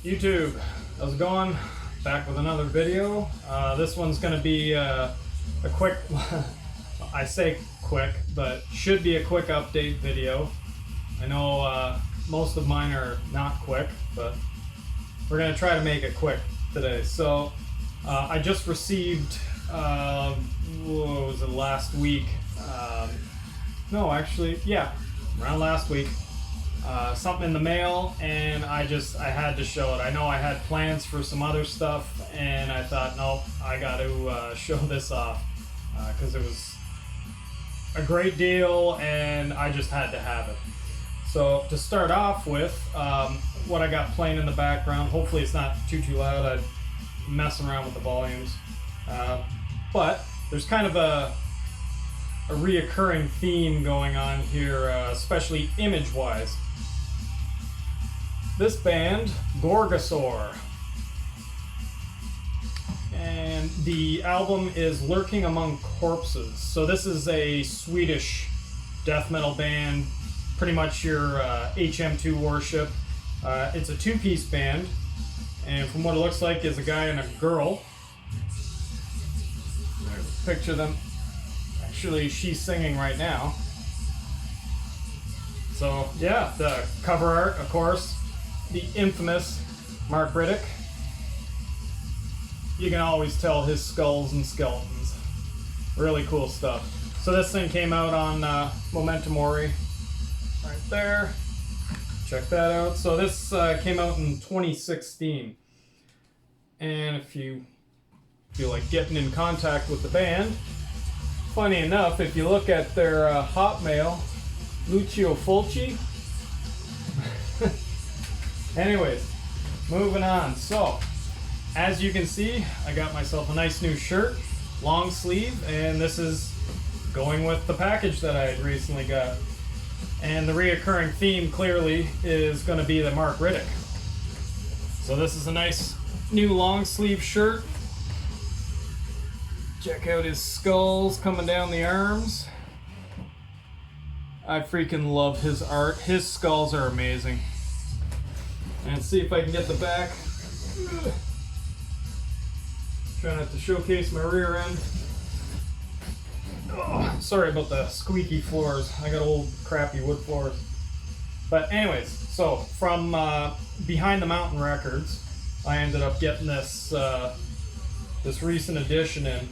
YouTube, how's it going? Back with another video. This one's going to be a quick, I say quick, but should be a quick update video. I know most of mine are not quick, but we're going to try to make it quick today. So I just received, what was it, last week? No, actually, yeah, around last week. Something in the mail, and I had to show it. I know I had plans for some other stuff, and I thought, nope, I got to show this off because it was a great deal, and I just had to have it. So to start off with, what I got playing in the background, hopefully it's not too loud. I'm messing around with the volumes, but there's kind of a reoccurring theme going on here, especially image-wise. This band, Gorgosaur, and the album is Lurking Among Corpses. So this is a Swedish death metal band, pretty much your HM2 worship. It's a two-piece band, and from what it looks like is a guy and a girl. Picture them. Actually, she's singing right now. So yeah, the cover art, of course, the infamous Mark Riddick. You can always tell his skulls and skeletons. Really cool stuff. So this thing came out on Momentum Mori, right there. Check that out. So this came out in 2016. And if you feel like getting in contact with the band, funny enough, if you look at their Hotmail, Lucio Fulci. Anyways, moving on. So, as you can see, I got myself a nice new shirt, long sleeve, and this is going with the package that I had recently got. And the reoccurring theme clearly is going to be the Mark Riddick. So this is a nice new long sleeve shirt. Check out his skulls coming down the arms. I freaking love his art. His skulls are amazing. And see if I can get the back. Trying not to showcase my rear end. Oh, sorry about the squeaky floors. I got old crappy wood floors. But anyways, so from Behind the Mountain Records, I ended up getting this this recent edition in.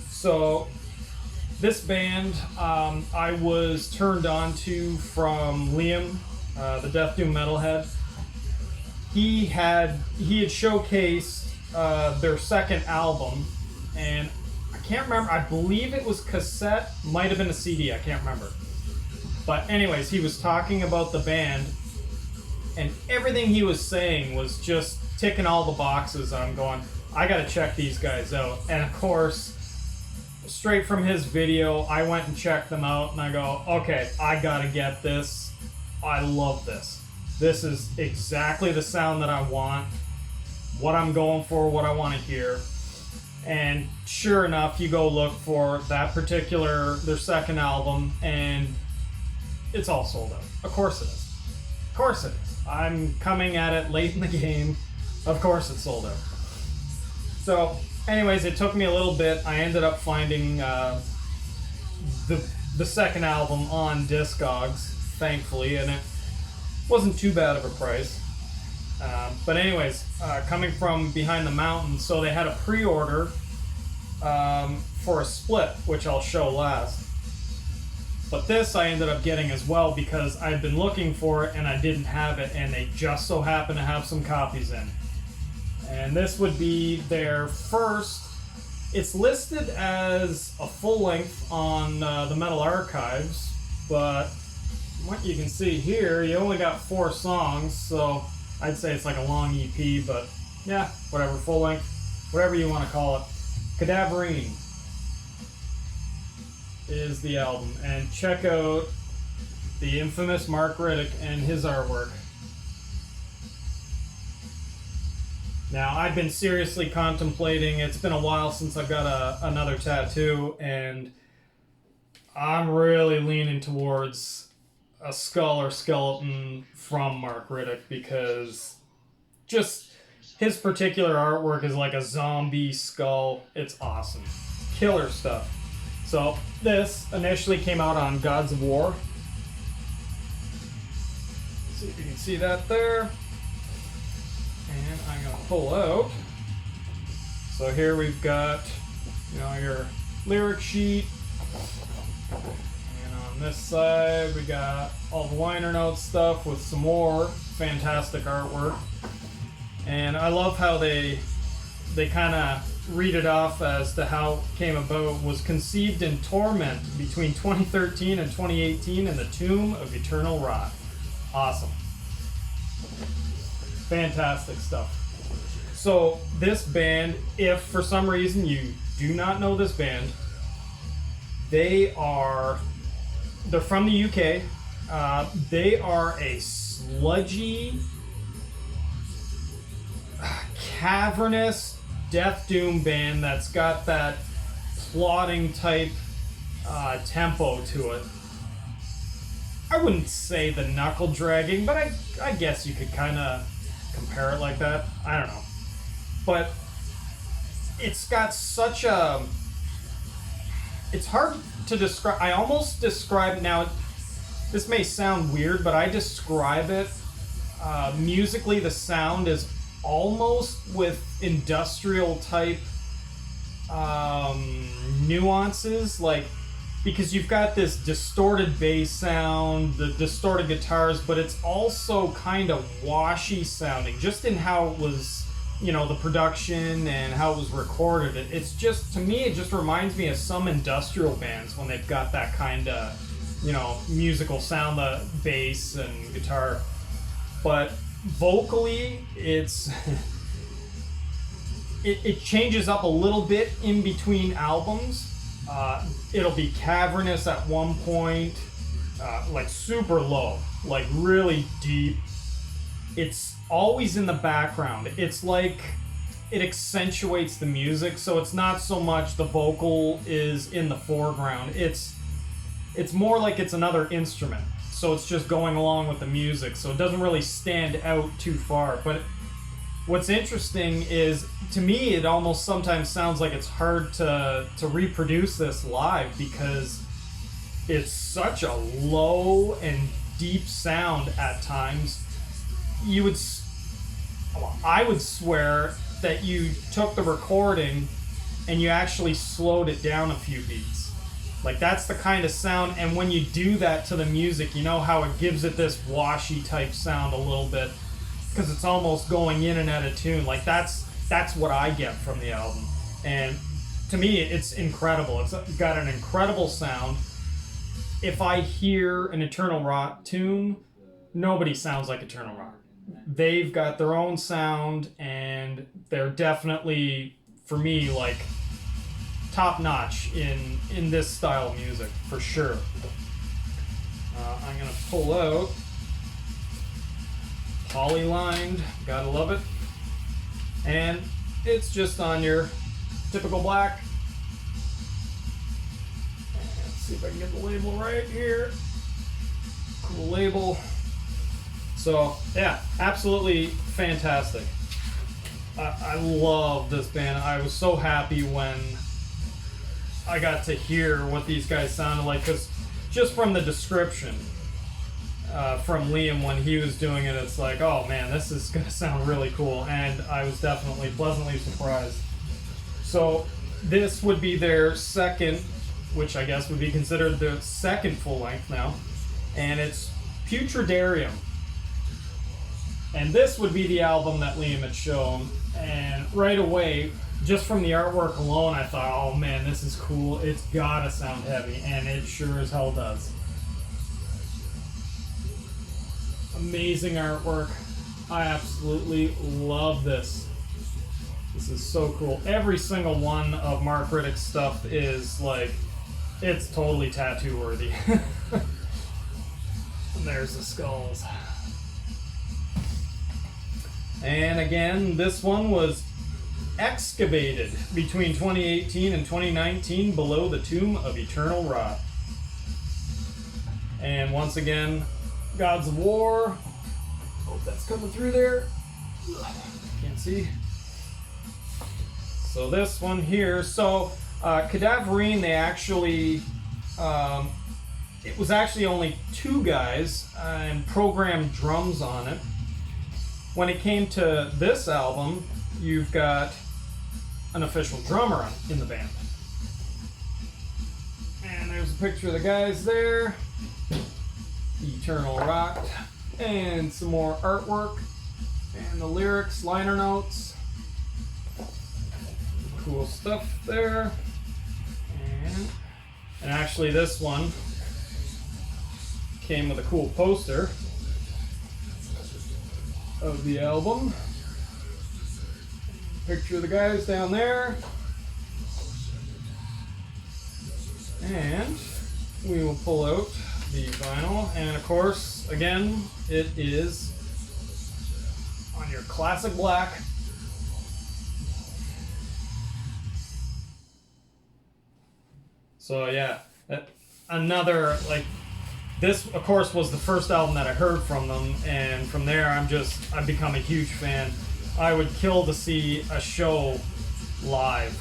So this band I was turned on to from Liam, the Death Doom Metalhead. He had showcased their second album, and I can't remember, I believe it was cassette, might have been a CD, I can't remember. But anyways, he was talking about the band, and everything he was saying was just ticking all the boxes. I'm going, I gotta check these guys out. And of course, straight from his video, I went and checked them out, and I go, okay, I gotta get this. I love this. This is exactly the sound that I want, what I'm going for, what I want to hear. And sure enough, you go look for that particular, their second album, and it's all sold out. Of course it is. Of course it is. I'm coming at it late in the game. Of course it's sold out. So anyways, it took me a little bit. I ended up finding the second album on Discogs, thankfully, and it wasn't too bad of a price. But anyways, coming from Behind the Mountain, so they had a pre-order for a split, which I'll show last. But this I ended up getting as well because I'd been looking for it and I didn't have it, and they just so happened to have some copies in. And this would be their first. It's listed as a full length on the Metal Archives, but what you can see here, you only got 4 songs, so I'd say it's like a long EP, but yeah, whatever, full length, whatever you want to call it. Cadaverine is the album, and check out the infamous Mark Riddick and his artwork. Now, I've been seriously contemplating, it's been a while since I've got another tattoo, and I'm really leaning towards a skull or skeleton from Mark Riddick because just his particular artwork is like a zombie skull. It's awesome. Killer stuff. So this initially came out on Gods of War. See if you can see that there. And I'm going to pull out. So here we've got, you know, your lyric sheet. And on this side we got all the liner notes stuff with some more fantastic artwork. And I love how they kind of read it off as to how it came about. Was conceived in torment between 2013 and 2018 in the Tomb of Eternal Rot. Awesome. Fantastic stuff. So this band, if for some reason you do not know this band, they're from the UK. They are a sludgy, cavernous death doom band that's got that plodding type tempo to it. I wouldn't say the knuckle dragging, but I guess you could kind of compare it like that. I don't know. But it's got such a... It's hard to describe. I almost describe... Now, this may sound weird, but I describe it musically. The sound is almost with industrial type nuances, like, because you've got this distorted bass sound, the distorted guitars, but it's also kind of washy sounding, just in how it was, you know, the production and how it was recorded. It's just, to me, it just reminds me of some industrial bands when they've got that kind of, you know, musical sound, the bass and guitar. But vocally, it's it changes up a little bit in between albums. It'll be cavernous at one point, like super low, like really deep. It's always in the background. It's like it accentuates the music, so it's not so much the vocal is in the foreground. It's more like it's another instrument. So it's just going along with the music, so it doesn't really stand out too far. But what's interesting is, to me, it almost sometimes sounds like it's hard to reproduce this live, because it's such a low and deep sound at times. I would swear that you took the recording and you actually slowed it down a few beats. Like, that's the kind of sound, and when you do that to the music, you know how it gives it this washy type sound a little bit, because it's almost going in and out of tune. Like, that's what I get from the album. And to me, it's incredible. It's got an incredible sound. If I hear an Eternal Rot tune, nobody sounds like Eternal Rot. They've got their own sound, and they're definitely, for me, like, top notch in this style of music, for sure. I'm gonna pull out Polylined, gotta love it. And it's just on your typical black. Let's see if I can get the label right here. Cool label. So yeah, absolutely fantastic. I love this band. I was so happy when I got to hear what these guys sounded like, because just from the description from Liam when he was doing it, it's like, oh man, this is gonna sound really cool, and I was definitely pleasantly surprised. So this would be their second, which I guess would be considered the second full length now, and it's Putridarium. And this would be the album that Liam had shown, and right away, just from the artwork alone, I thought, oh man, this is cool. It's gotta sound heavy, and it sure as hell does. Amazing artwork. I absolutely love this. This is so cool. Every single one of Mark Riddick's stuff is like, it's totally tattoo worthy. And there's the skulls. And again, this one was excavated between 2018 and 2019 below the Tomb of Eternal Rot. And once again, Gods of War. Hope that's coming through there. Can't see. So this one here, so Cadaverine, they actually, it was actually only 2 guys and programmed drums on it. When it came to this album, you've got an official drummer in the band. And there's a picture of the guys there. Eternal Rot. And some more artwork. And the lyrics, liner notes. Cool stuff there. And actually this one came with a cool poster of the album. Picture of the guys down there. And we will pull out the vinyl. And of course, again, it is on your classic black. So yeah, another, like, this of course was the first album that I heard from them, and from there I've become a huge fan. I would kill to see a show live.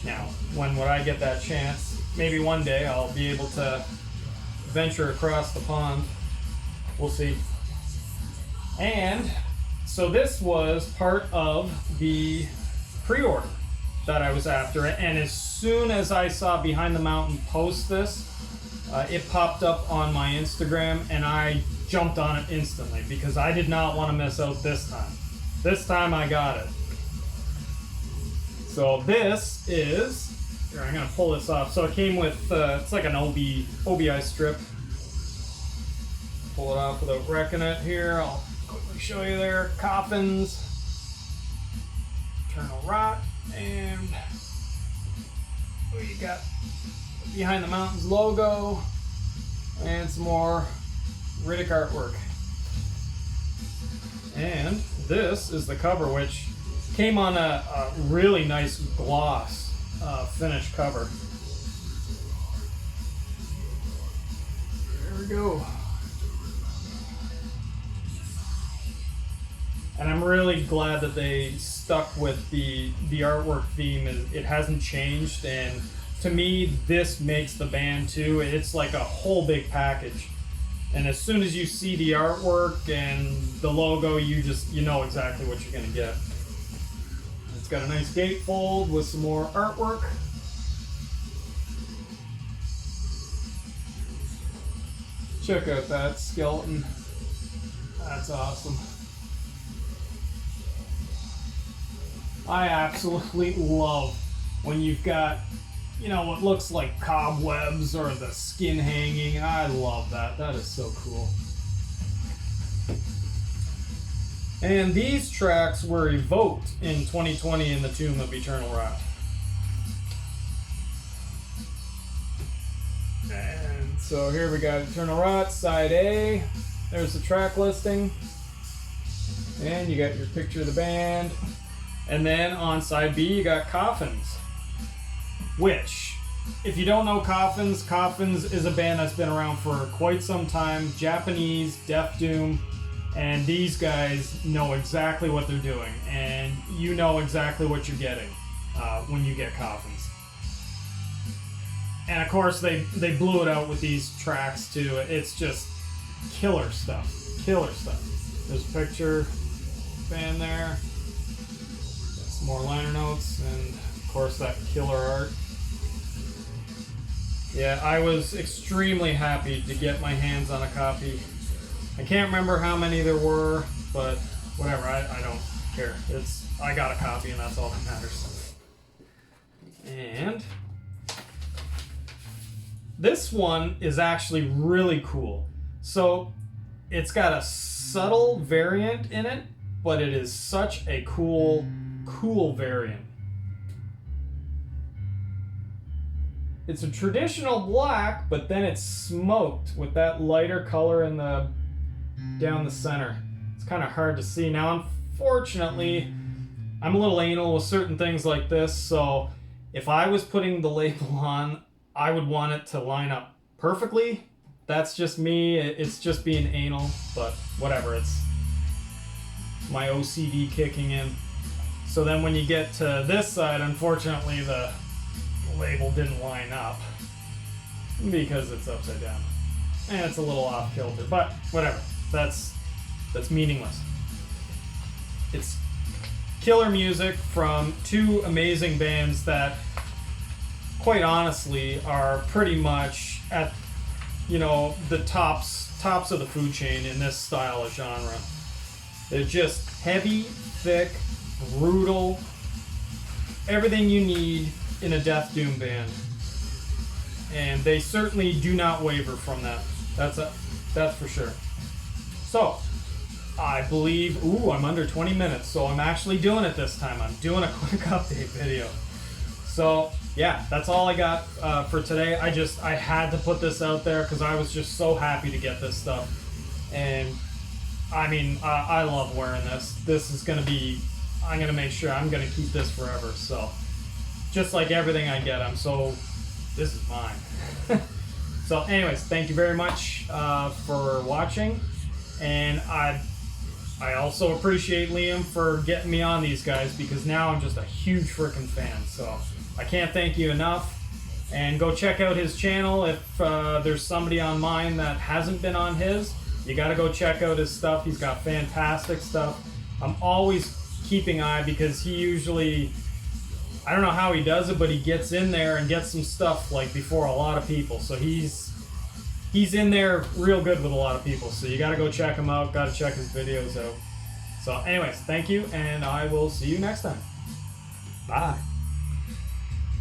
Now, when would I get that chance? Maybe one day I'll be able to venture across the pond. We'll see. And so this was part of the pre-order that I was after, and as soon as I saw Behind the Mountain post this, it popped up on my Instagram, and I jumped on it instantly because I did not want to miss out this time. This time I got it. So this is, here, I'm going to pull this off. So it came with, it's like an OBI strip. Pull it off without wrecking it here. I'll quickly show you there. Coffins, Eternal Rot, and we got Behind the Mountains logo and some more Riddick artwork. And this is the cover, which came on a really nice gloss finish cover. There we go. And I'm really glad that they stuck with the artwork theme. It hasn't changed, and to me, this makes the band too. It's like a whole big package. And as soon as you see the artwork and the logo, you know exactly what you're gonna get. It's got a nice gatefold with some more artwork. Check out that skeleton. That's awesome. I absolutely love when you've got, you know, what looks like cobwebs or the skin hanging. I love that. That is so cool. And these tracks were evoked in 2020 in the Tomb of Eternal Rot. And so here we got Eternal Rot, side A. There's the track listing. And you got your picture of the band. And then on side B, you got Coffins. Which, if you don't know Coffins, Coffins is a band that's been around for quite some time. Japanese, Death Doom. And these guys know exactly what they're doing. And you know exactly what you're getting when you get Coffins. And of course, they blew it out with these tracks too. It's just killer stuff. Killer stuff. There's a picture, band there. Got some more liner notes, and of course that killer art. Yeah, I was extremely happy to get my hands on a copy. I can't remember how many there were, but whatever, I don't care. I got a copy, and that's all that matters. And this one is actually really cool. So it's got a subtle variant in it, but it is such a cool variant. It's a traditional black, but then it's smoked with that lighter color in the down the center. It's kind of hard to see. Now, unfortunately, I'm a little anal with certain things like this, so if I was putting the label on, I would want it to line up perfectly. That's just me. It's just being anal, but whatever. my OCD kicking in. So then when you get to this side, unfortunately the label didn't line up because it's upside down. And it's a little off kilter, but whatever. That's meaningless. It's killer music from two amazing bands that, quite honestly, are pretty much at, you know, the tops of the food chain in this style of genre. They're just heavy, thick, brutal, everything you need in a death doom band. And they certainly do not waver from that. That's for sure. So, I believe, I'm under 20 minutes, so I'm actually doing it this time. I'm doing a quick update video. So, yeah, that's all I got for today. I had to put this out there because I was just so happy to get this stuff. And, I mean, I love wearing this. This is going to be, I'm going to make sure I'm going to keep this forever. So, just like everything I get, this is mine. So, anyways, thank you very much for watching. And I also appreciate Liam for getting me on these guys, because now I'm just a huge freaking fan. So I can't thank you enough. And go check out his channel. If there's somebody on mine that hasn't been on his, you got to go check out his stuff. He's got fantastic stuff. I'm always keeping eye, because he usually, I don't know how he does it, but he gets in there and gets some stuff like before a lot of people. So he's in there real good with a lot of people. So you got to go check him out. Got to check his videos out. So anyways, thank you, and I will see you next time. Bye.